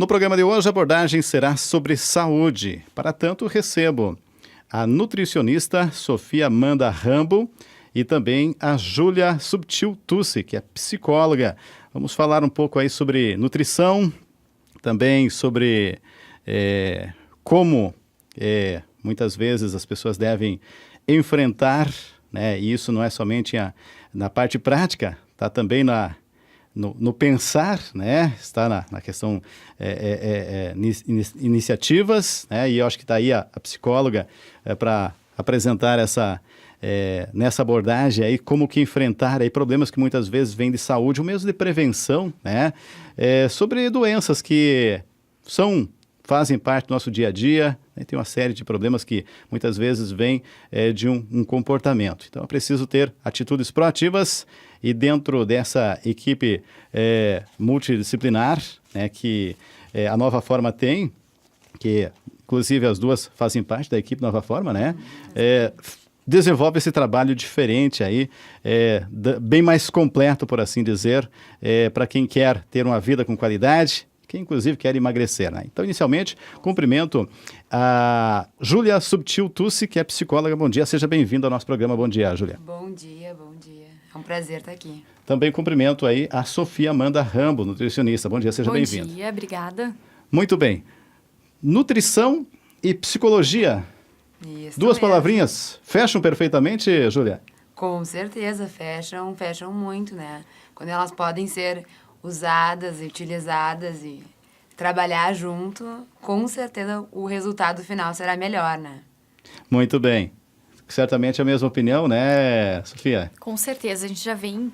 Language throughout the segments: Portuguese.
No programa de hoje, a abordagem será sobre saúde. Para tanto, recebo a nutricionista Sofia Amanda Rambo e também a Júlia Subtil Tussi, que é psicóloga. Vamos falar um pouco aí sobre nutrição, também sobre como muitas vezes as pessoas devem enfrentar, né? E isso não é somente na parte prática, está também no pensar, né? Está na questão iniciativas, né? E eu acho que está aí a psicóloga para apresentar nessa abordagem aí como que enfrentar aí problemas que muitas vezes vêm de saúde ou mesmo de prevenção, né? Sobre doenças que fazem parte do nosso dia a dia, né? Tem uma série de problemas que muitas vezes vêm de um comportamento. Então é preciso ter atitudes proativas e dentro dessa equipe multidisciplinar, né, que a Nova Forma tem, que inclusive as duas fazem parte da equipe Nova Forma, né? Desenvolve esse trabalho diferente aí, bem mais completo, por assim dizer, para quem quer ter uma vida com qualidade, quem inclusive quer emagrecer, né? Então, inicialmente, cumprimento a Júlia Subtil Tussi, que é psicóloga. Bom dia, seja bem-vinda ao nosso programa. Bom dia, Júlia. Bom dia, bom dia. É um prazer estar aqui. Também cumprimento aí a Sofia Amanda Rambo, nutricionista. Bom dia, seja bem-vinda. Bom dia, obrigada. Muito bem. Nutrição e psicologia. Isso Duas mesmo. Palavrinhas fecham perfeitamente, Júlia? Com certeza, fecham muito, né? Quando elas podem ser usadas e utilizadas e trabalhar junto, com certeza o resultado final será melhor, né? Muito bem. Certamente a mesma opinião, né, Sofia? Com certeza, a gente já vem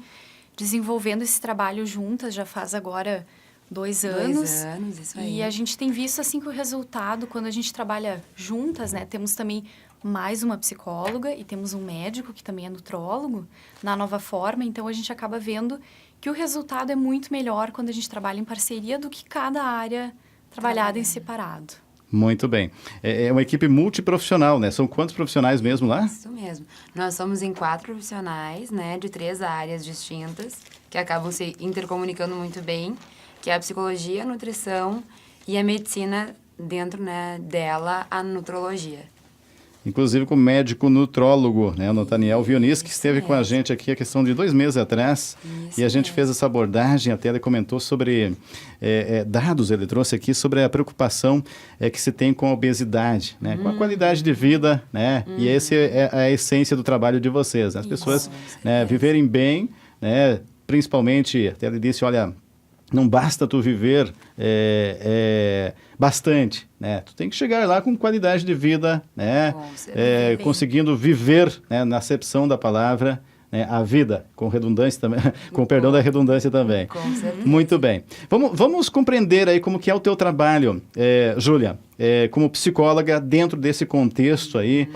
desenvolvendo esse trabalho juntas, já faz agora 2 anos. 2 anos, isso aí. E a gente tem visto assim que o resultado, quando a gente trabalha juntas, né? Temos também mais uma psicóloga e temos um médico que também é nutrólogo na Nova Forma, então a gente acaba vendo que o resultado é muito melhor quando a gente trabalha em parceria do que cada área trabalhada em separado. Muito bem. É uma equipe multiprofissional, né? São quantos profissionais mesmo lá? Isso mesmo. Nós somos em 4 profissionais, né, de 3 áreas distintas, que acabam se intercomunicando muito bem, que é a psicologia, a nutrição e a medicina, dentro, né, dela, a nutrologia. Inclusive com o médico nutrólogo, né, o Nathaniel Vionis, que esteve com a gente aqui a questão de 2 meses atrás. Isso e a gente mesmo. fez essa abordagem, até ele comentou sobre dados, ele trouxe aqui sobre a preocupação que se tem com a obesidade, né, com a qualidade de vida, né, e essa é a essência do trabalho de vocês, né? As pessoas, né, viverem bem, né, principalmente, até ele disse, olha, não basta tu viver bastante, né? Tu tem que chegar lá com qualidade de vida, né? Conseguindo viver, né, na acepção da palavra, né, a vida, com redundância também, com perdão da redundância também. Com certeza. Muito bem. Vamos compreender aí como que é o teu trabalho, Júlia, como psicóloga dentro desse contexto aí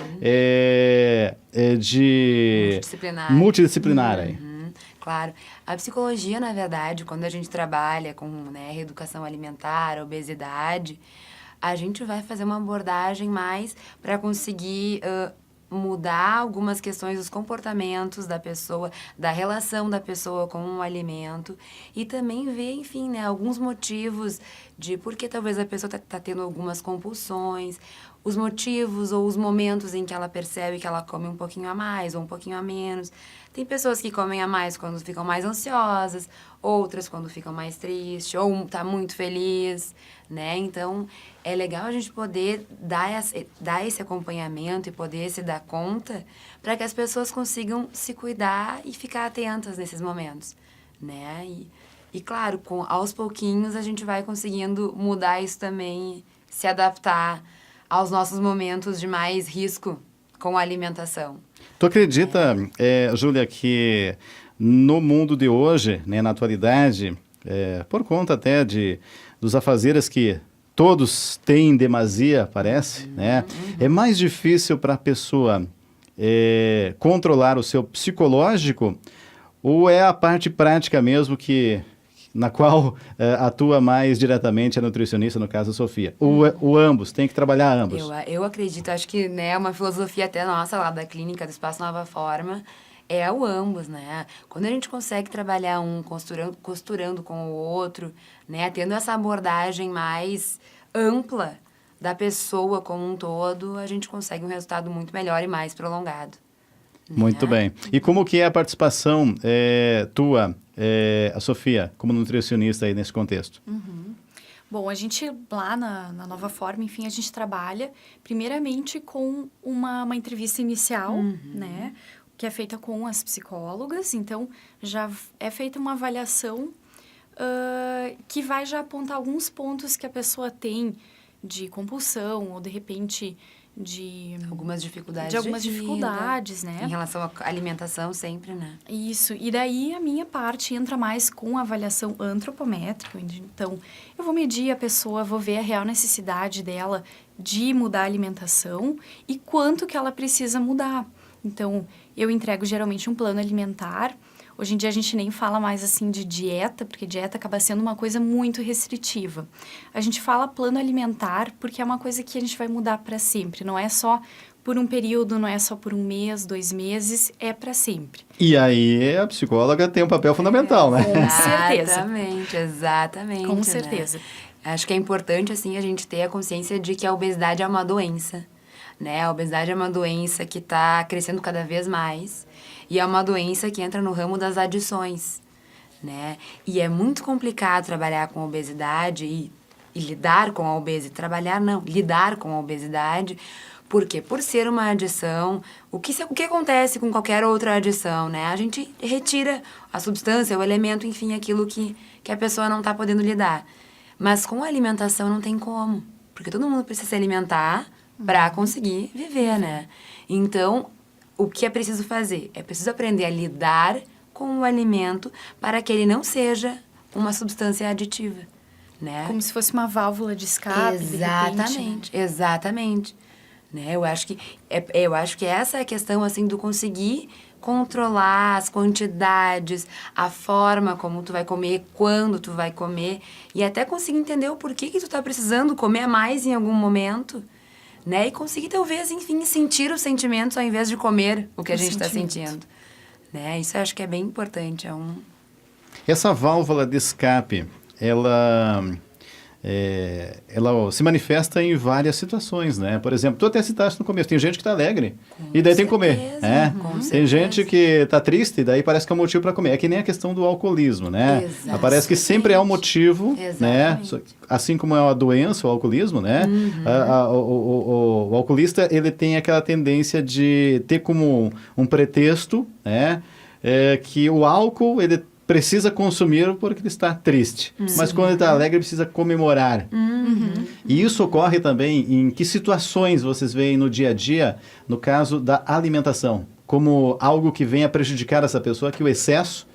de multidisciplinar aí. Claro. A psicologia, na verdade, quando a gente trabalha com, né, reeducação alimentar, obesidade, a gente vai fazer uma abordagem mais para conseguir mudar algumas questões dos comportamentos da pessoa, da relação da pessoa com o alimento e também ver, enfim, né, alguns motivos de por que talvez a pessoa tá tendo algumas compulsões, os motivos ou os momentos em que ela percebe que ela come um pouquinho a mais ou um pouquinho a menos. Tem pessoas que comem a mais quando ficam mais ansiosas, outras quando ficam mais tristes, ou tá muito feliz, né? Então, é legal a gente poder dar esse acompanhamento e poder se dar conta para que as pessoas consigam se cuidar e ficar atentas nesses momentos, né? E claro, aos pouquinhos a gente vai conseguindo mudar isso também, se adaptar aos nossos momentos de mais risco com a alimentação. Tu acredita, Júlia, que no mundo de hoje, né, na atualidade, por conta até dos afazeres que todos têm em demasia, parece, né? É mais difícil para a pessoa controlar o seu psicológico ou é a parte prática mesmo na qual atua mais diretamente a nutricionista, no caso a Sofia? O ambos, tem que trabalhar ambos. Eu acredito, acho que, né, uma filosofia até nossa lá da clínica do Espaço Nova Forma é o ambos, né? Quando a gente consegue trabalhar um costurando com o outro, né? Tendo essa abordagem mais ampla da pessoa como um todo, a gente consegue um resultado muito melhor e mais prolongado. Muito bem. E como que é a participação tua, a Sofia, como nutricionista aí nesse contexto? Bom, a gente lá na Nova Forma, enfim, a gente trabalha primeiramente com uma entrevista inicial, né? Que é feita com as psicólogas. Então, já é feita uma avaliação que vai já apontar alguns pontos que a pessoa tem de compulsão ou, de repente, de algumas dificuldades dificuldades, né? Em relação à alimentação sempre, né? Isso. E daí a minha parte entra mais com a avaliação antropométrica. Então, eu vou medir a pessoa, vou ver a real necessidade dela de mudar a alimentação e quanto que ela precisa mudar. Então, eu entrego geralmente um plano alimentar. Hoje em dia a gente nem fala mais assim de dieta, porque dieta acaba sendo uma coisa muito restritiva. A gente fala plano alimentar porque é uma coisa que a gente vai mudar para sempre. Não é só por um período, não é só por um mês, 2 meses, é para sempre. E aí a psicóloga tem um papel fundamental, né? Com certeza. Exatamente. Com né? certeza. Acho que é importante, assim, a gente ter a consciência de que a obesidade é uma doença, né? A obesidade é uma doença que está crescendo cada vez mais e é uma doença que entra no ramo das adições, né? E é muito complicado trabalhar com obesidade e lidar com a obesidade. Trabalhar não, lidar com a obesidade, porque por ser uma adição, o que acontece com qualquer outra adição, né? A gente retira a substância, o elemento, enfim, aquilo que a pessoa não está podendo lidar. Mas com a alimentação não tem como, porque todo mundo precisa se alimentar para conseguir viver, né? Então, o que é preciso fazer? É preciso aprender a lidar com o alimento para que ele não seja uma substância aditiva, né? Como se fosse uma válvula de escape, Exatamente, exatamente. Né? Eu acho que essa é a questão, assim, do conseguir controlar as quantidades, a forma como tu vai comer, quando tu vai comer, e até conseguir entender o porquê que tu tá precisando comer mais em algum momento, né? E conseguir, talvez, enfim, sentir os sentimentos ao invés de comer o que a gente está sentindo. Né? Isso eu acho que é bem importante. Essa válvula de escape, ela se manifesta em várias situações, né? Por exemplo, tu até citaste no começo, tem gente que está alegre e daí tem que comer, né? Tem gente que está triste e daí parece que é um motivo para comer. É que nem a questão do alcoolismo, né? Parece que sempre é um motivo, né? Assim como é uma doença, o alcoolismo, né? O alcoolista, ele tem aquela tendência de ter como um pretexto, né? Que o álcool, ele precisa consumir porque ele está triste. Mas quando ele está alegre, ele precisa comemorar. E isso ocorre também em que situações vocês veem no dia a dia, no caso da alimentação, como algo que venha prejudicar essa pessoa, que o excesso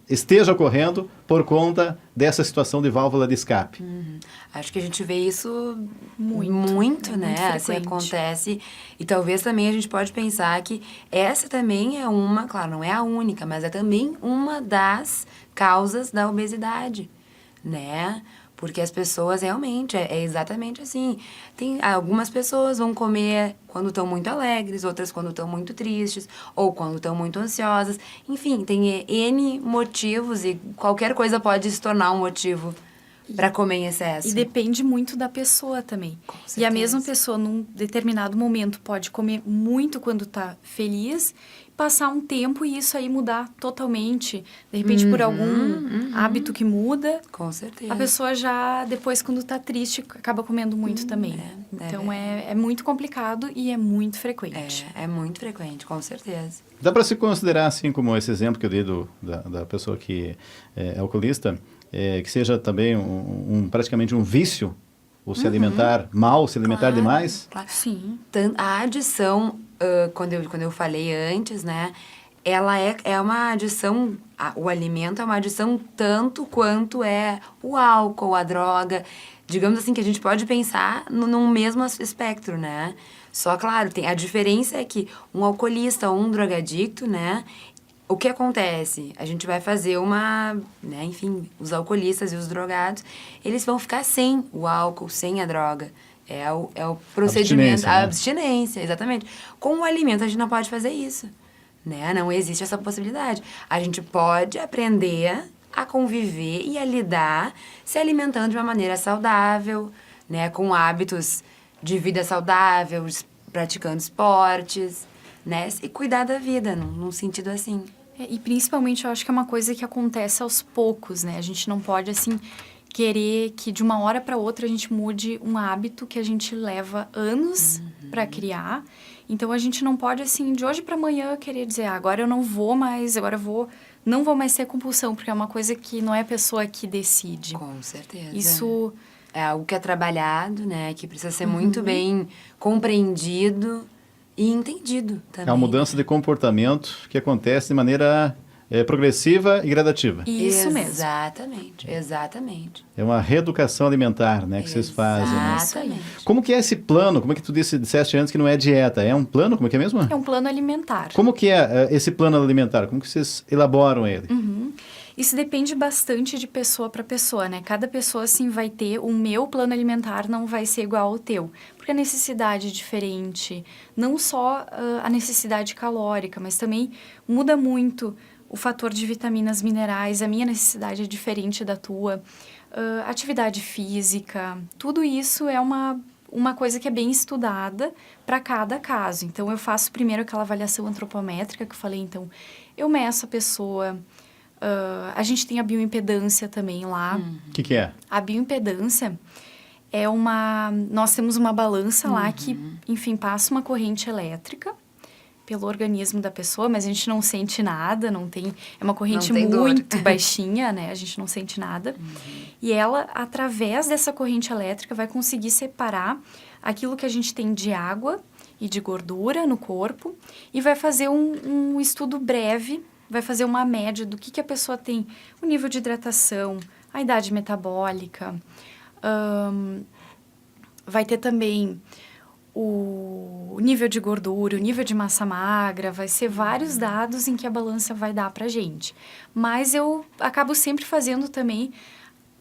esteja ocorrendo por conta dessa situação de válvula de escape. Acho que a gente vê isso muito, né? Assim acontece. E talvez também a gente pode pensar que essa também é uma, claro, não é a única, mas é também uma das causas da obesidade, né? Porque as pessoas realmente, é exatamente assim. Algumas pessoas vão comer quando estão muito alegres, outras quando estão muito tristes, ou quando estão muito ansiosas. Enfim, tem N motivos e qualquer coisa pode se tornar um motivo para comer em excesso. E depende muito da pessoa também. E a mesma pessoa, num determinado momento, pode comer muito quando está feliz, passar um tempo e isso aí mudar totalmente. De repente, por algum hábito que muda. Com certeza. A pessoa já, depois, quando está triste, acaba comendo muito também. Então, é muito complicado e é muito frequente. É muito frequente, com certeza. Dá para se considerar, assim, como esse exemplo que eu dei da pessoa que é alcoolista, que seja também praticamente um vício, o se alimentar mal, se alimentar demais? Claro. Sim. A adição, quando eu falei antes, né? Ela é uma adição, o alimento é uma adição tanto quanto é o álcool, a droga. Digamos assim, que a gente pode pensar num mesmo espectro, né? Só, claro, a diferença é que um alcoolista ou um drogadicto, né? O que acontece? A gente vai fazer né, enfim, os alcoolistas e os drogados, eles vão ficar sem o álcool, sem a droga. É o procedimento, abstinência, né? A abstinência, exatamente. Com o alimento, a gente não pode fazer isso, né? Não existe essa possibilidade. A gente pode aprender a conviver e a lidar se alimentando de uma maneira saudável, né? Com hábitos de vida saudável, praticando esportes, né? E cuidar da vida, num sentido assim. E principalmente eu acho que é uma coisa que acontece aos poucos, né? A gente não pode, assim, querer que de uma hora para outra a gente mude um hábito que a gente leva anos para criar. Então a gente não pode, assim, de hoje para amanhã querer dizer, agora eu não vou mais, não vou mais ter compulsão, porque é uma coisa que não é a pessoa que decide. Com certeza. Isso é algo que é trabalhado, né? Que precisa ser muito bem compreendido e entendido também. É uma mudança de comportamento que acontece de maneira progressiva e gradativa. Isso mesmo. Exatamente. É uma reeducação alimentar, né, que vocês fazem. Né? Exatamente. Como que é esse plano? Como é que tu disseste antes que não é dieta? É um plano? Como é que é mesmo? É um plano alimentar. Como que é esse plano alimentar? Como que vocês elaboram ele? Isso depende bastante de pessoa para pessoa, né? Cada pessoa, assim, vai ter... O meu plano alimentar não vai ser igual ao teu. Porque a necessidade é diferente. Não só a necessidade calórica, mas também muda muito o fator de vitaminas, minerais. A minha necessidade é diferente da tua. Atividade física. Tudo isso é uma coisa que é bem estudada para cada caso. Então, eu faço primeiro aquela avaliação antropométrica que eu falei. Então, eu meço a pessoa... a gente tem a bioimpedância também lá. O que é? A bioimpedância é uma... Nós temos uma balança lá que, enfim, passa uma corrente elétrica pelo organismo da pessoa, mas a gente não sente nada, não tem... É uma corrente muito baixinha, né? A gente não sente nada. E ela, através dessa corrente elétrica, vai conseguir separar aquilo que a gente tem de água e de gordura no corpo e vai fazer um estudo breve, vai fazer uma média do que a pessoa tem, o nível de hidratação, a idade metabólica, vai ter também o nível de gordura, o nível de massa magra, vai ser vários dados em que a balança vai dar pra gente. Mas eu acabo sempre fazendo também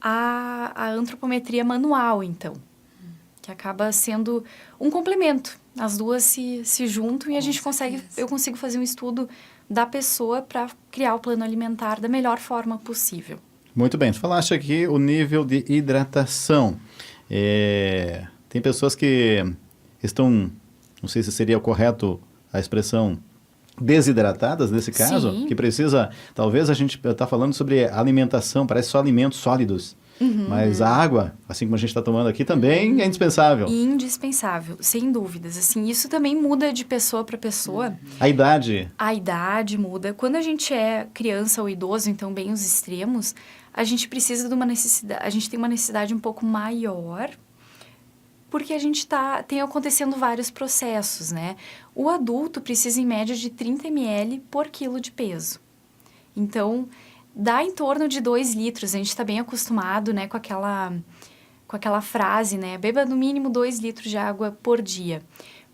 a antropometria manual, então, que acaba sendo um complemento. As duas se juntam e a gente eu consigo fazer um estudo da pessoa para criar o plano alimentar da melhor forma possível. Muito bem, tu falaste aqui o nível de hidratação. Tem pessoas que estão, não sei se seria o correto a expressão, desidratadas nesse caso, Sim. que precisa, talvez a gente está falando sobre alimentação, parece só alimentos sólidos, mas a água, assim como a gente está tomando aqui, também é indispensável. Indispensável, sem dúvidas. Assim, isso também muda de pessoa para pessoa. A idade? A idade muda. Quando a gente é criança ou idoso, então bem os extremos, a gente precisa de uma necessidade, a gente tem uma necessidade um pouco maior, porque a gente tem acontecendo vários processos, né? O adulto precisa, em média, de 30 ml por quilo de peso. Então, dá em torno de 2 litros. A gente está bem acostumado, né, com aquela frase, né? Beba no mínimo 2 litros de água por dia.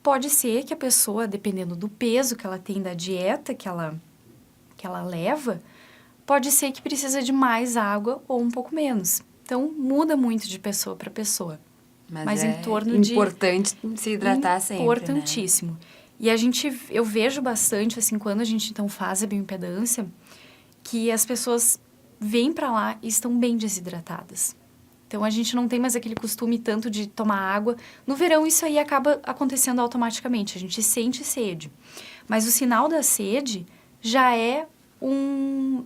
Pode ser que a pessoa, dependendo do peso que ela tem, da dieta que ela leva, pode ser que precisa de mais água ou um pouco menos. Então, muda muito de pessoa para pessoa. Mas em torno de... Importante se hidratar sempre, Importantíssimo. Né? E eu vejo bastante, assim, quando a gente então faz a bioimpedância, que as pessoas vêm para lá e estão bem desidratadas. Então, a gente não tem mais aquele costume tanto de tomar água. No verão, isso aí acaba acontecendo automaticamente. A gente sente sede. Mas o sinal da sede já é um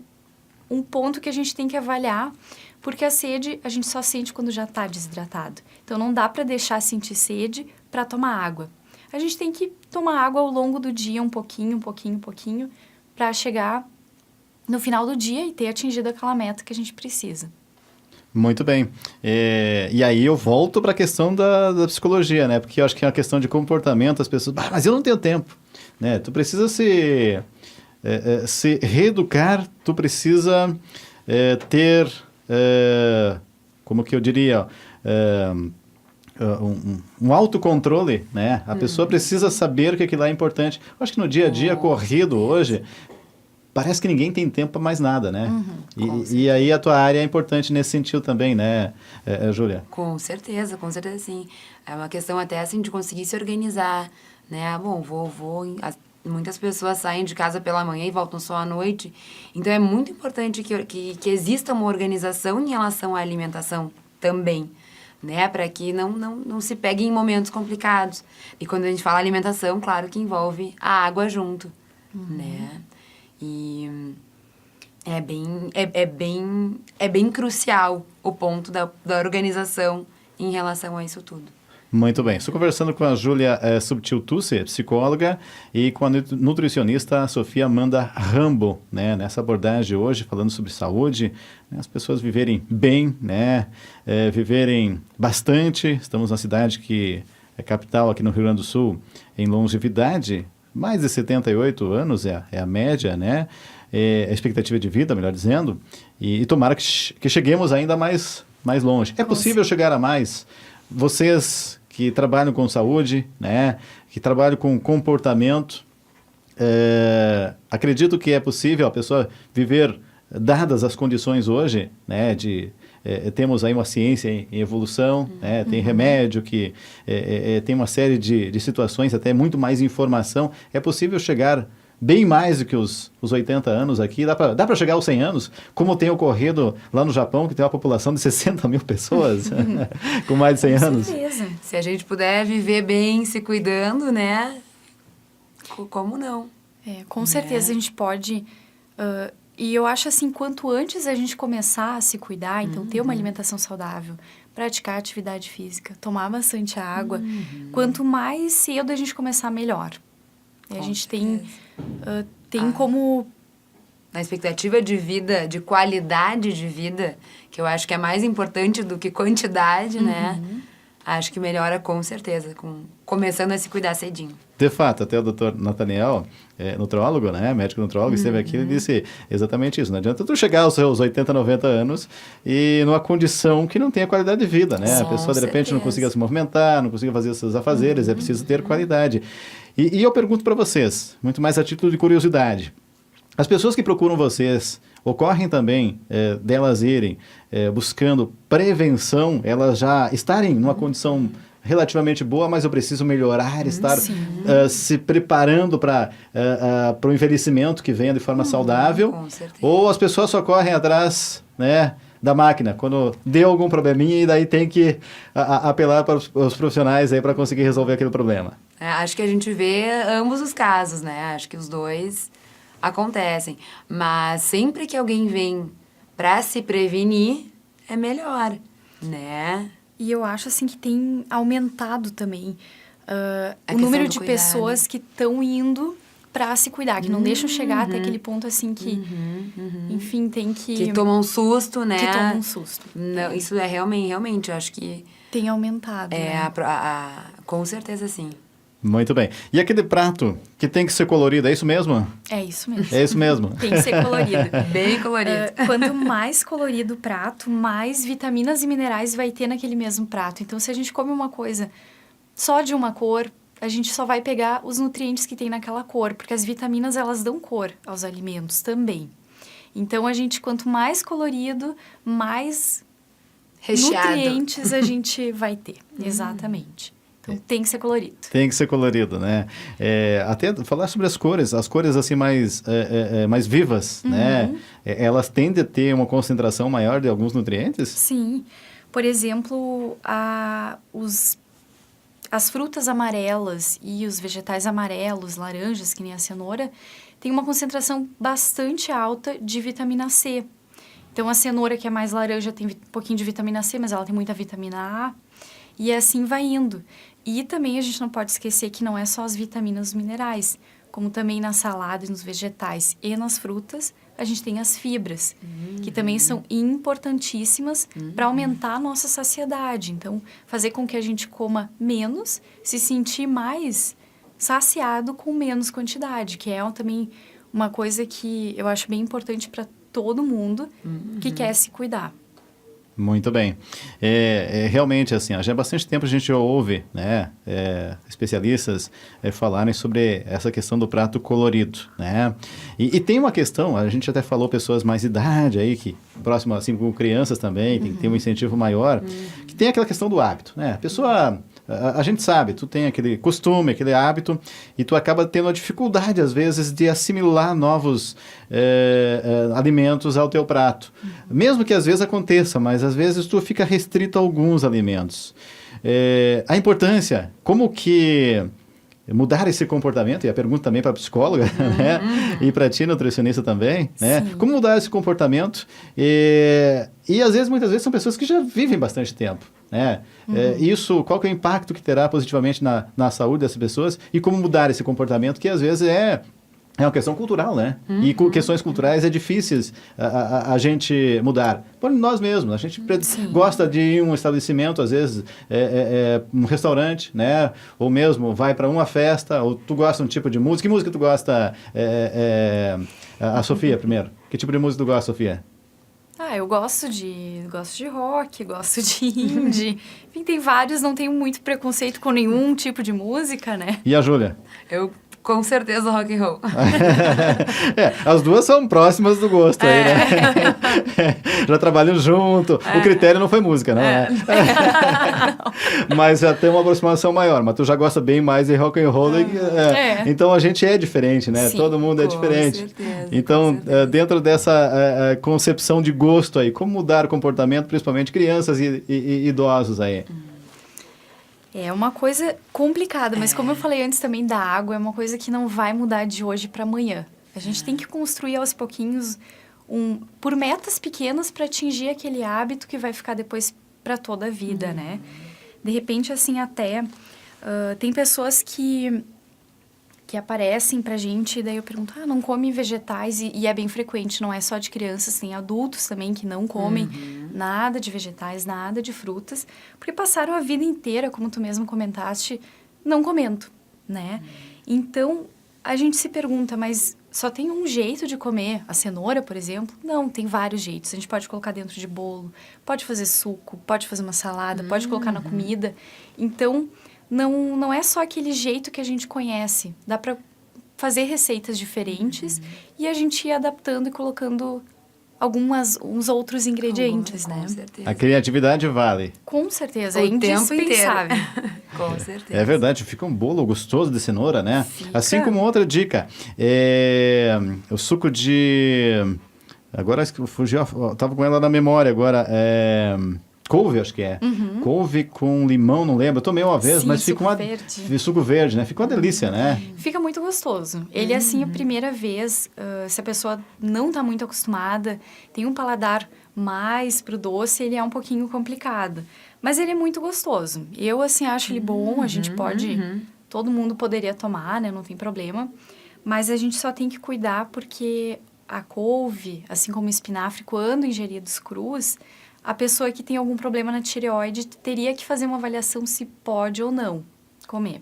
ponto que a gente tem que avaliar, porque a sede a gente só sente quando já está desidratado. Então, não dá para deixar sentir sede para tomar água. A gente tem que tomar água ao longo do dia, um pouquinho, para chegar no final do dia e ter atingido aquela meta que a gente precisa. Muito bem. E aí eu volto para a questão da psicologia, né? Porque eu acho que é uma questão de comportamento, as pessoas... mas eu não tenho tempo, né? Tu precisa se reeducar, tu precisa ter... como que eu diria, um autocontrole, né? A pessoa precisa saber que aquilo lá é importante. Eu acho que no dia a dia corrido hoje, parece que ninguém tem tempo para mais nada, né? E aí a tua área é importante nesse sentido também, né, Júlia? Com certeza sim. É uma questão até assim de conseguir se organizar, né? Bom, vou Muitas pessoas saem de casa pela manhã e voltam só à noite. Então, é muito importante que exista uma organização em relação à alimentação também, né? Para que não se pegue em momentos complicados. E quando a gente fala alimentação, claro que envolve a água junto, né? E é bem crucial o ponto da organização em relação a isso tudo. Muito bem. Estou conversando com a Júlia Subtil Tusser, psicóloga, e com a nutricionista Sofia Amanda Rambo, né? Nessa abordagem hoje, falando sobre saúde, né? As pessoas viverem bem, né? Viverem bastante. Estamos na cidade que é capital aqui no Rio Grande do Sul, em longevidade, mais de 78 anos é a média, né? A expectativa de vida, melhor dizendo, e tomara que cheguemos ainda mais longe. É possível chegar a mais? Vocês que trabalham com saúde, né, que trabalham com comportamento, acredito que é possível a pessoa viver, dadas as condições hoje, né, temos aí uma ciência em evolução, né, tem remédio, que tem uma série de situações, até muito mais informação. É possível chegar bem mais do que os 80 anos aqui, dá para chegar aos 100 anos, como tem ocorrido lá no Japão, que tem uma população de 60 mil pessoas com mais de 100 anos. Com certeza. Se a gente puder viver bem, se cuidando, né? Como não? Com certeza a gente pode... e eu acho assim, quanto antes a gente começar a se cuidar, então ter uma alimentação saudável, praticar atividade física, tomar bastante água, quanto mais cedo a gente começar, melhor. A gente tem como... Na expectativa de vida, de qualidade de vida, que eu acho que é mais importante do que quantidade, né? Acho que melhora com certeza, começando a se cuidar cedinho. De fato, até o Dr. Nathaniel, nutrólogo, né, médico nutrólogo, esteve aqui e disse exatamente isso. Não adianta tu chegar aos seus 80, 90 anos e numa condição que não tenha qualidade de vida, né? Sim, a pessoa, de repente, não consiga se movimentar, não consiga fazer os seus afazeres, é preciso ter qualidade. E eu pergunto para vocês, muito mais a título de curiosidade, as pessoas que procuram vocês, ocorrem também delas irem buscando prevenção, elas já estarem numa condição relativamente boa, mas eu preciso melhorar, estar se preparando para o envelhecimento que venha de forma saudável? Com certeza. Ou as pessoas só correm atrás, né, da máquina, quando deu algum probleminha e daí tem que apelar para os profissionais aí para conseguir resolver aquele problema? Acho que a gente vê ambos os casos, né? Acho que os dois acontecem. Mas sempre que alguém vem para se prevenir, é melhor, né? E eu acho assim que tem aumentado também o questão número do de cuidado. Pessoas que estão indo para se cuidar, que não deixam chegar até aquele ponto assim que, enfim, tem que... Que tomam um susto, né? Que tomam um susto. Não, isso é realmente, eu acho que... Tem aumentado, né? Com certeza, sim. Muito bem. E aquele prato que tem que ser colorido, é isso mesmo? É isso mesmo. É isso mesmo. Tem que ser colorido. Bem colorido. Quanto mais colorido o prato, mais vitaminas e minerais vai ter naquele mesmo prato. Então, se a gente come uma coisa só de uma cor, a gente só vai pegar os nutrientes que tem naquela cor, porque as vitaminas, elas dão cor aos alimentos também. Então, quanto mais colorido, mais Recheado. nutrientes a gente vai ter. Exatamente. Então, tem que ser colorido. Tem que ser colorido, né? Até falar sobre as cores assim mais vivas, né? Elas tendem a ter uma concentração maior de alguns nutrientes? Sim. Por exemplo, as frutas amarelas e os vegetais amarelos, laranjas, que nem a cenoura, tem uma concentração bastante alta de vitamina C. Então, a cenoura, que é mais laranja, tem um pouquinho de vitamina C, mas ela tem muita vitamina A. E assim vai indo. E também a gente não pode esquecer que não é só as vitaminas, os minerais, como também nas saladas, nos vegetais e nas frutas, a gente tem as fibras, que também são importantíssimas para aumentar a nossa saciedade. Então, fazer com que a gente coma menos, se sentir mais saciado com menos quantidade, que é também uma coisa que eu acho bem importante para todo mundo que quer se cuidar. Muito bem. Realmente, assim, já há bastante tempo a gente ouve, né, especialistas falarem sobre essa questão do prato colorido, né? E tem uma questão, a gente até falou pessoas mais de idade aí, que próximo, assim, com crianças também, tem que ter um incentivo maior, que tem aquela questão do hábito, né? A pessoa a gente sabe, tu tem aquele costume, aquele hábito, e tu acaba tendo a dificuldade, às vezes, de assimilar novos alimentos ao teu prato. Mesmo que às vezes aconteça, mas às vezes tu fica restrito a alguns alimentos. A importância, como que mudar esse comportamento, e a pergunta também para a psicóloga, né? E para ti, nutricionista também, né? Como mudar esse comportamento? E às vezes, muitas vezes, são pessoas que já vivem bastante tempo, né? Isso, qual que é o impacto que terá positivamente na saúde dessas pessoas e como mudar esse comportamento que às vezes é uma questão cultural, né? E com questões culturais é difícil a gente mudar. Por nós mesmos, a gente gosta de ir em um estabelecimento, às vezes um restaurante, né? Ou mesmo vai para uma festa, ou tu gosta de um tipo de música. Que música tu gosta, a Sofia, primeiro? Que tipo de música tu gosta, Sofia? Eu gosto de rock, gosto de indie. Enfim, tem vários, não tenho muito preconceito com nenhum tipo de música, né? E a Júlia? Eu, com certeza, rock and roll. As duas são próximas do gosto aí, né? Já trabalham junto. O critério não foi música, não é? Mas já tem uma aproximação maior. Mas tu já gosta bem mais de rock and roll. Então a gente é diferente, né? Sim, todo mundo é diferente. Certeza, Então, com certeza. dentro dessa concepção de gosto aí, como mudar o comportamento, principalmente crianças e idosos aí? É uma coisa complicada, mas como eu falei antes também da água, é uma coisa que não vai mudar de hoje para amanhã. A gente tem que construir aos pouquinhos, por metas pequenas para atingir aquele hábito que vai ficar depois para toda a vida, né? De repente, assim, até tem pessoas que aparecem pra gente, e daí eu pergunto, não come vegetais, e é bem frequente, não é só de crianças, tem adultos também que não comem nada de vegetais, nada de frutas, porque passaram a vida inteira, como tu mesmo comentaste, não comendo, né? Então, a gente se pergunta, mas só tem um jeito de comer a cenoura, por exemplo? Não, tem vários jeitos. A gente pode colocar dentro de bolo, pode fazer suco, pode fazer uma salada, pode colocar na comida. Então, não é só aquele jeito que a gente conhece. Dá para fazer receitas diferentes e a gente ir adaptando e colocando uns outros ingredientes, né? Com certeza. A criatividade vale. Com certeza, O é tempo indispensável. Com certeza. É verdade, fica um bolo gostoso de cenoura, né? Fica. Assim como outra dica, o suco de... Agora fugiu, tava com ela na memória agora, couve, acho que é. Couve com limão, não lembro. Eu tomei uma vez, Sim, mas fica uma... verde. Suco verde, né? Fica uma delícia, né? Fica muito gostoso. Ele, assim, a primeira vez, se a pessoa não tá muito acostumada, tem um paladar mais pro doce, ele é um pouquinho complicado. Mas ele é muito gostoso. Eu, assim, acho ele bom, a gente pode... Todo mundo poderia tomar, né? Não tem problema. Mas a gente só tem que cuidar porque a couve, assim como o espinafre, quando ingeridos crus, a pessoa que tem algum problema na tireoide teria que fazer uma avaliação se pode ou não comer.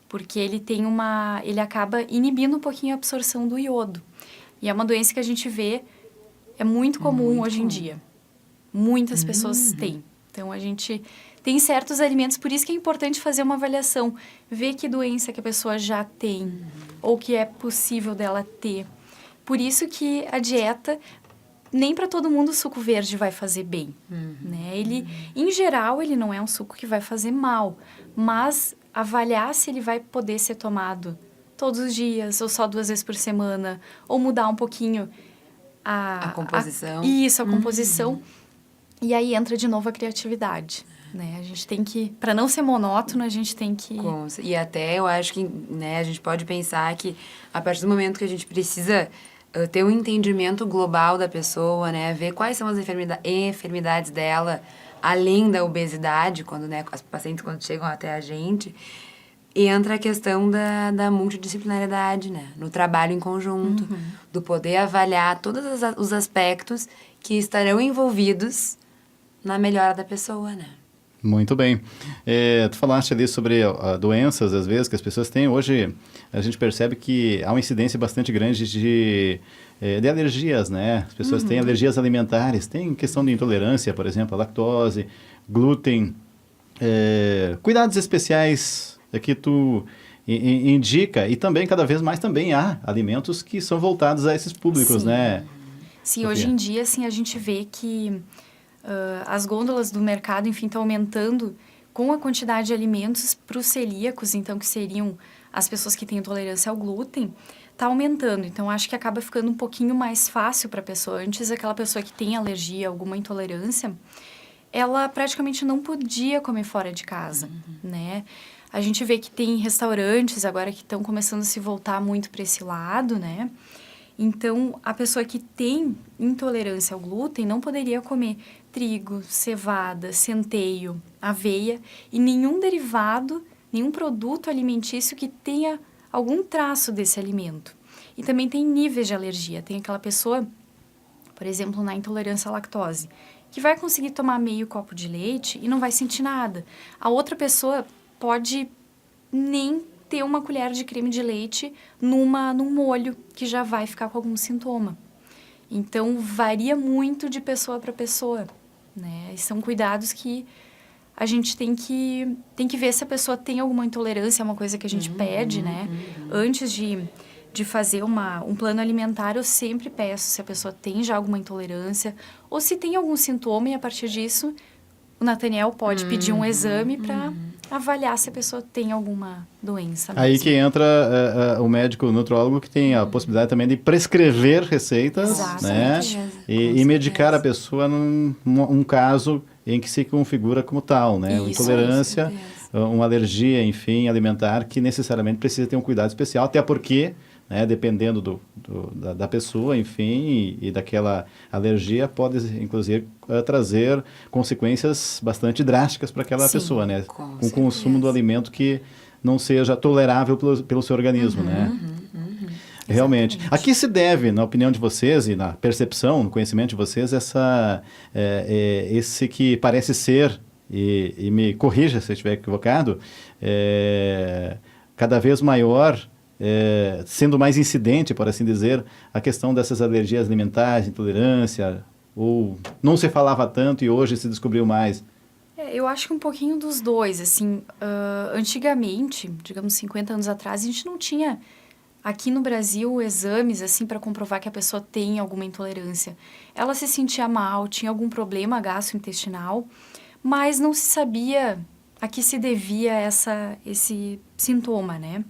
Porque ele acaba inibindo um pouquinho a absorção do iodo. E é uma doença que a gente vê, é muito comum hoje em dia. Muitas pessoas têm. Então, a gente tem certos alimentos, por isso que é importante fazer uma avaliação, ver que doença que a pessoa já tem, ou que é possível dela ter. Por isso que a dieta... Nem para todo mundo o suco verde vai fazer bem, né? Ele, em geral, ele não é um suco que vai fazer mal, mas avaliar se ele vai poder ser tomado todos os dias, ou só 2 vezes por semana, ou mudar um pouquinho A composição. A composição. E aí entra de novo a criatividade, né? A gente tem que, para não ser monótono, a gente tem que... E até eu acho que, né, a gente pode pensar que a partir do momento que a gente precisa... ter um entendimento global da pessoa, né? Ver quais são as enfermidades dela, além da obesidade, quando, né, as pacientes quando chegam até a gente, entra a questão da multidisciplinaridade, né? No trabalho em conjunto, do poder avaliar todos os aspectos que estarão envolvidos na melhora da pessoa, né? Muito bem. Tu falaste ali sobre doenças, às vezes, que as pessoas têm. Hoje, a gente percebe que há uma incidência bastante grande de alergias, né? As pessoas têm alergias alimentares, tem questão de intolerância, por exemplo, a lactose, glúten. Cuidados especiais que tu indica, e também, cada vez mais, também há alimentos que são voltados a esses públicos, né? Sim, Sofia? hoje em dia, assim, a gente vê que... as gôndolas do mercado, enfim, estão aumentando com a quantidade de alimentos para os celíacos, então, que seriam as pessoas que têm intolerância ao glúten, está aumentando. Então, acho que acaba ficando um pouquinho mais fácil para a pessoa. Antes, aquela pessoa que tem alergia, alguma intolerância, ela praticamente não podia comer fora de casa, né? A gente vê que tem restaurantes agora que estão começando a se voltar muito para esse lado, né? Então, a pessoa que tem intolerância ao glúten não poderia comer trigo, cevada, centeio, aveia e nenhum derivado, nenhum produto alimentício que tenha algum traço desse alimento. E também tem níveis de alergia. Tem aquela pessoa, por exemplo, na intolerância à lactose, que vai conseguir tomar meio copo de leite e não vai sentir nada. A outra pessoa pode nem ter uma colher de creme de leite num molho, que já vai ficar com algum sintoma. Então, varia muito de pessoa para pessoa, né? E são cuidados que a gente tem que ver se a pessoa tem alguma intolerância, é uma coisa que a gente pede, né? Antes de fazer um plano alimentar, eu sempre peço se a pessoa tem já alguma intolerância ou se tem algum sintoma, e a partir disso o Nathaniel pode pedir um exame para avaliar se a pessoa tem alguma doença mesmo. Aí que entra o médico nutrólogo, que tem a possibilidade também de prescrever receitas, né? E medicar a pessoa num caso em que se configura como tal, né? Uma intolerância, uma alergia, enfim, alimentar, que necessariamente precisa ter um cuidado especial, até porque, né, dependendo da pessoa, enfim, e daquela alergia, pode, inclusive, trazer consequências bastante drásticas para aquela pessoa, né? Com o consumo do alimento que não seja tolerável pelo seu organismo, né? Realmente. Exatamente. A que se deve, na opinião de vocês e na percepção, no conhecimento de vocês, esse que parece ser, e me corrija se eu estiver equivocado, cada vez maior, sendo mais incidente, por assim dizer, a questão dessas alergias alimentares, intolerância, ou não se falava tanto e hoje se descobriu mais? Eu acho que um pouquinho dos dois, assim, antigamente, digamos 50 anos atrás, a gente não tinha aqui no Brasil exames assim para comprovar que a pessoa tem alguma intolerância. Ela se sentia mal, tinha algum problema gastrointestinal, mas não se sabia a que se devia esse sintoma, né?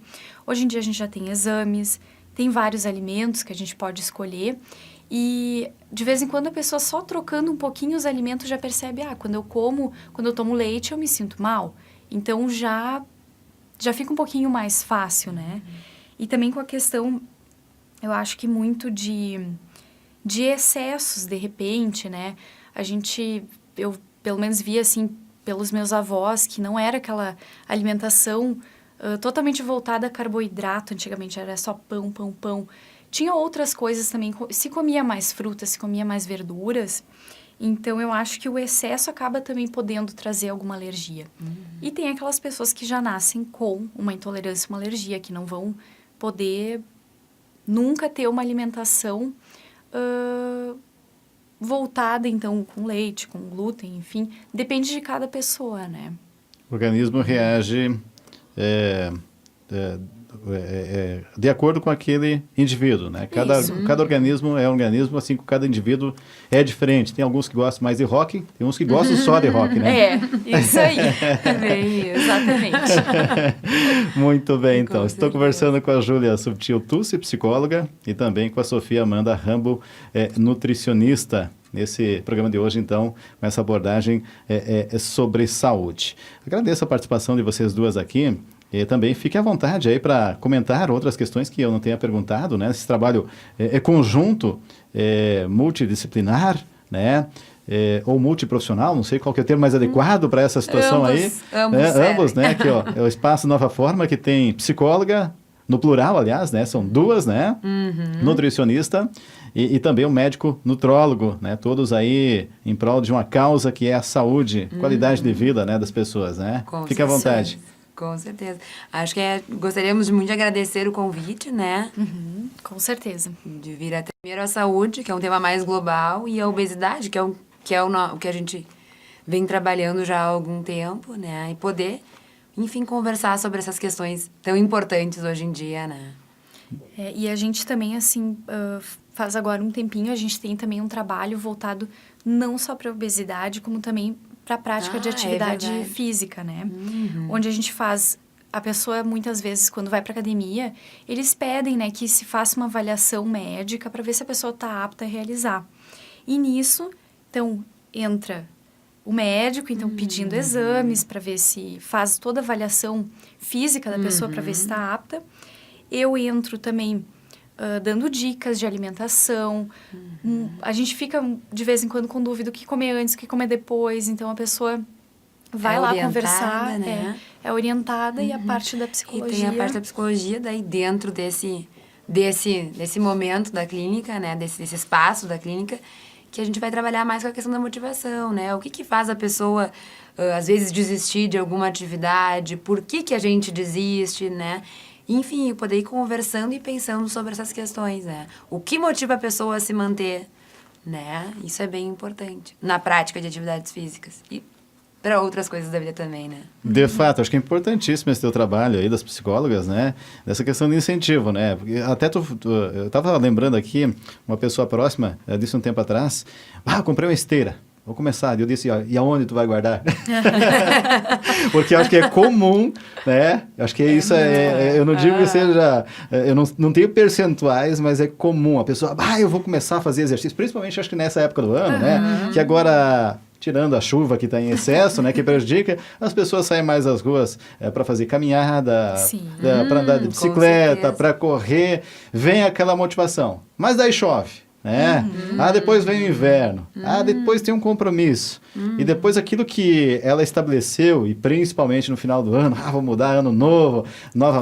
Hoje em dia a gente já tem exames, tem vários alimentos que a gente pode escolher e de vez em quando a pessoa só trocando um pouquinho os alimentos já percebe, quando eu tomo leite eu me sinto mal. Então já fica um pouquinho mais fácil, né? E também com a questão, eu acho que muito de excessos, de repente, né? Eu pelo menos via, assim, pelos meus avós, que não era aquela alimentação totalmente voltada a carboidrato. Antigamente era só pão, pão, pão. Tinha outras coisas também, se comia mais frutas, se comia mais verduras. Então, eu acho que o excesso acaba também podendo trazer alguma alergia. E tem aquelas pessoas que já nascem com uma intolerância, uma alergia, que não vão poder nunca ter uma alimentação voltada, então, com leite, com glúten, enfim. Depende de cada pessoa, né? O organismo reage de acordo com aquele indivíduo, né? Cada organismo é um organismo, assim, com cada indivíduo é diferente. Tem alguns que gostam mais de rock, tem uns que gostam só de rock, né? Isso aí. Bem, exatamente. Muito bem, então. Com Estou certeza. conversando com a Júlia Subtil Tussi, psicóloga, e também com a Sofia Amanda Rambo, nutricionista. Nesse programa de hoje, então, com essa abordagem sobre saúde. Agradeço a participação de vocês duas aqui. E também fique à vontade aí para comentar outras questões que eu não tenha perguntado, né? Esse trabalho é conjunto, multidisciplinar, né? Ou multiprofissional, não sei qual que é o termo mais adequado para essa situação aí. Ambos, né? Aqui, ó, é o Espaço Nova Forma, que tem psicóloga, no plural, aliás, né? São duas, né? Nutricionista e também um médico nutrólogo, né? Todos aí em prol de uma causa que é a saúde, qualidade de vida, né, das pessoas, né? Fique à vontade. Com certeza. Acho que gostaríamos muito de agradecer o convite, né? Com certeza. De vir até primeiro a saúde, que é um tema mais global, e a obesidade, que é o que a gente vem trabalhando já há algum tempo, né? E poder, enfim, conversar sobre essas questões tão importantes hoje em dia, né? E a gente também, assim, faz agora um tempinho, a gente tem também um trabalho voltado não só para a obesidade, como também para a prática de É atividade verdade. física, né? Onde a gente faz... A pessoa, muitas vezes, quando vai para academia, eles pedem, né, que se faça uma avaliação médica para ver se a pessoa está apta a realizar. E nisso, então, entra o médico, então, pedindo exames para ver se faz toda a avaliação física da pessoa para ver se está apta. Eu entro também dando dicas de alimentação. A gente fica, de vez em quando, com dúvida o que comer antes, o que comer depois. Então, a pessoa vai lá orientada, conversar, né? é orientada, e a parte da E psicologia... tem a parte da psicologia, daí dentro desse momento da clínica, né? Desse espaço da clínica, que a gente vai trabalhar mais com a questão da motivação, né? O que faz a pessoa, às vezes, desistir de alguma atividade, por que a gente desiste, né? Enfim, poder ir conversando e pensando sobre essas questões, né? O que motiva a pessoa a se manter, né? Isso é bem importante na prática de atividades físicas. E para outras coisas da vida também, né? De fato, acho que é importantíssimo esse teu trabalho aí das psicólogas, né? Dessa questão de incentivo, né? Porque até eu estava lembrando aqui, uma pessoa próxima, disse um tempo atrás, comprei uma esteira, vou começar. E eu disse, e aonde tu vai guardar? Porque eu acho que é comum, né? Acho que isso eu não digo que seja... Eu não tenho percentuais, mas é comum. A pessoa, eu vou começar a fazer exercício, principalmente acho que nessa época do ano, né? Que agora... Tirando a chuva que está em excesso, né, que prejudica, as pessoas saem mais às ruas para fazer caminhada, para andar de bicicleta, para correr, vem aquela motivação. Mas daí chove, né? Depois vem o inverno, depois tem um compromisso. E depois aquilo que ela estabeleceu, e principalmente no final do ano, vou mudar, ano novo,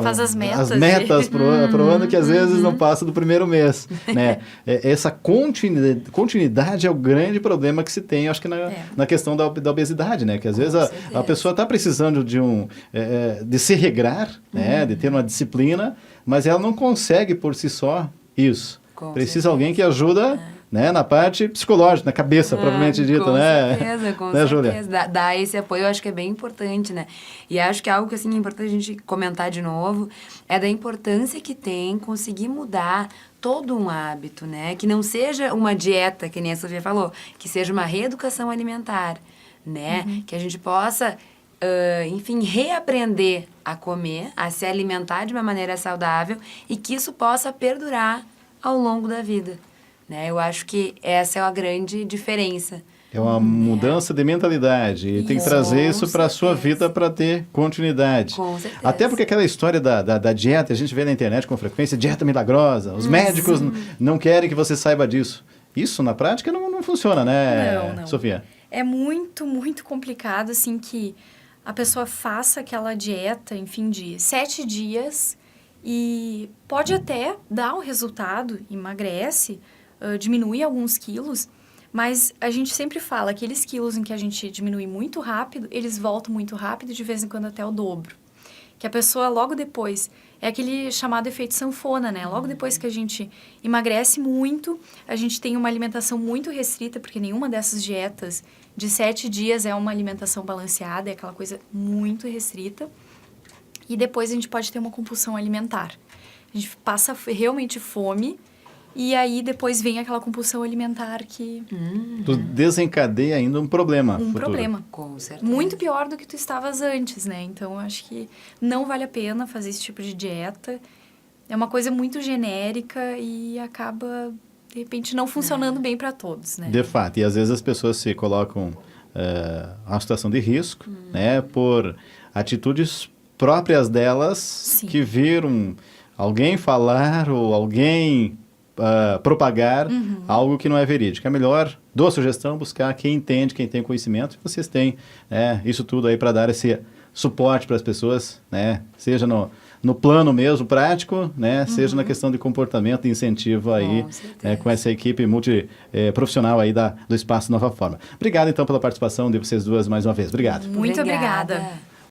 faz as metas para o ano que às vezes não passa do primeiro mês, né? Essa continuidade é o grande problema que se tem, acho que na questão da obesidade, né? Que às vezes a pessoa está precisando de se regrar, né? De ter uma disciplina, mas ela não consegue por si só isso. Precisa alguém que ajuda, né, na parte psicológica, na cabeça, propriamente dito, né? Com né, certeza. Dar esse apoio eu acho que é bem importante, né? E acho que algo que, assim, é importante a gente comentar de novo é da importância que tem conseguir mudar todo um hábito, né? Que não seja uma dieta, que nem a Sofia falou, que seja uma reeducação alimentar, né? Que a gente possa... enfim, reaprender a comer, a se alimentar de uma maneira saudável e que isso possa perdurar ao longo da vida, né? Eu acho que essa é a grande diferença. É uma mudança de mentalidade e tem que trazer isso para a sua vida para ter continuidade. Com certeza. Até porque aquela história da dieta, a gente vê na internet com frequência, dieta milagrosa, os médicos não querem que você saiba disso. Isso, na prática, não funciona, né, não. Sofia? É muito, muito complicado, assim, que a pessoa faça aquela dieta, enfim, de 7 dias e pode até dar um resultado, emagrece, diminui alguns quilos, mas a gente sempre fala, aqueles quilos em que a gente diminui muito rápido, eles voltam muito rápido, de vez em quando até o dobro. Que a pessoa logo depois, é aquele chamado efeito sanfona, né? Logo depois que a gente emagrece muito, a gente tem uma alimentação muito restrita, porque nenhuma dessas dietas de 7 dias é uma alimentação balanceada, é aquela coisa muito restrita. E depois a gente pode ter uma compulsão alimentar. A gente passa realmente fome e aí depois vem aquela compulsão alimentar que... Tu desencadeia ainda um problema Um futuro. problema. Com certeza. Muito pior do que tu estavas antes, né? Então, eu acho que não vale a pena fazer esse tipo de dieta. É uma coisa muito genérica e acaba, de repente, não funcionando bem para todos, né? De fato, e às vezes as pessoas se colocam uma situação de risco, né, por atitudes próprias delas. Sim. Que viram alguém falar ou alguém propagar algo que não é verídico. É melhor, dou a sugestão, buscar quem entende, quem tem conhecimento. Vocês têm isso tudo aí para dar esse suporte para as pessoas, né? Seja no plano mesmo prático, né? Seja na questão de comportamento e incentivo aí, com essa equipe multiprofissional aí do Espaço Nova Forma. Obrigado, então, pela participação de vocês duas mais uma vez. Obrigado. Muito obrigada.